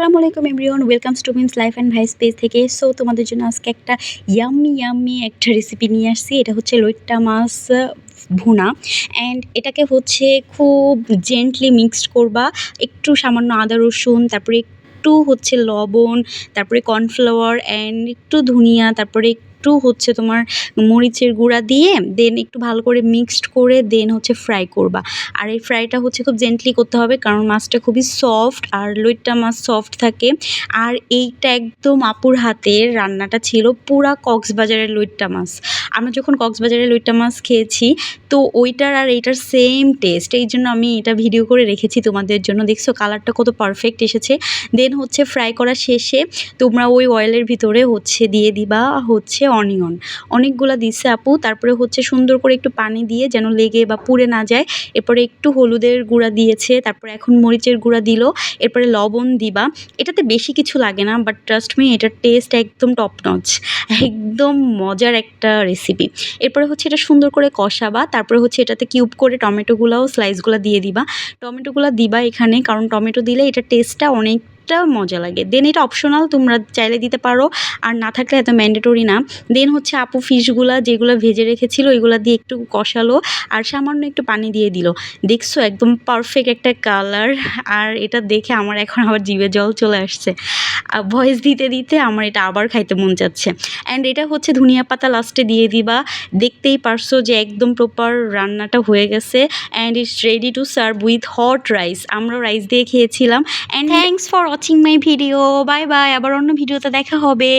আসসালামু আলাইকুম everyone, welcomes to memes life and vice page থেকে। সো তোমাদের জন্য আজকে একটা ইয়াম্মি একটা রেসিপি নিয়ে আসছি। এটা হচ্ছে লইট্টা মাছ ভুনা। অ্যান্ড এটাকে হচ্ছে খুব জেন্টলি মিক্সড করবা, একটু সামান্য আদা রসুন, তারপরে একটু হচ্ছে লবণ, তারপরে কর্নফ্লাওয়ার অ্যান্ড একটু ধনিয়া, তারপরে একটু হচ্ছে তোমার মরিচের গুঁড়া দিয়ে দেন একটু ভালো করে মিক্সড করে দেন হচ্ছে ফ্রাই করবা। আর এই ফ্রাইটা হচ্ছে খুব জেন্টলি করতে হবে, কারণ মাছটা খুবই সফট আর লইট্টা মাছ সফট থাকে। আর এইটা একদম আপুর হাতের রান্নাটা ছিল, পুরা কক্সবাজারের লইট্টা মাছ। আমরা যখন কক্সবাজারের লইট্টা মাছ খেয়েছি, তো ওইটার আর এইটার সেম টেস্ট, এই জন্য আমি এটা ভিডিও করে রেখেছি তোমাদের জন্য। দেখছো কালারটা কত পারফেক্ট এসেছে। দেন হচ্ছে ফ্রাই করা শেষে তোমরা ওই অয়েলের ভিতরে হচ্ছে দিয়ে দিবা হচ্ছে অনিয়ন, অনেকগুলো দিচ্ছে আপু। তারপরে হচ্ছে সুন্দর করে একটু পানি দিয়ে যেন লেগে বা পুড়ে না যায়, এরপরে একটু হলুদের গুঁড়া দিয়েছে, তারপরে এখন মরিচের গুঁড়া দিল, এরপরে লবণ দিবা। এটাতে বেশি কিছু লাগে না, বাট ট্রাস্ট মি এটার টেস্ট একদম টপ নচ, একদম মজার একটা রেসিপি। এরপরে হচ্ছে এটা সুন্দর করে কষাবা, তারপরে হচ্ছে এটাতে কিউব করে টমেটোগুলাও স্লাইসগুলো দিয়ে দিবা। টমেটোগুলো দিবা এখানে, কারণ টমেটো দিলে এটা টেস্টটা অনেকটা মজা লাগে। দেন এটা অপশনাল, তোমরা চাইলে দিতে পারো, আর না থাকলে এত ম্যান্ডেটরি না। দেন হচ্ছে আপু ফিশগুলা যেগুলো ভেজে রেখেছিল ওইগুলো দিয়ে একটু কষালো, আর সামান্য একটু পানি দিয়ে দিল। দেখছো একদম পারফেক্ট একটা কালার। আর এটা দেখে আমার এখন আবার জিভে জল চলে আসছে। ভয়েস দিতে দিতে আমার এটা আবার খাইতে মন যাচ্ছে। অ্যান্ড এটা হচ্ছে ধনিয়া পাতা লাস্টে দিয়ে দিবা। দেখতেই পারছো যে একদম প্রপার রান্নাটা হয়ে গেছে, and it's ready to serve with hot rice. আমরা রাইস দিয়ে খেয়েছিলাম। And thanks for watching my video. Bye bye, আবার অন্য ভিডিওতে দেখা হবে।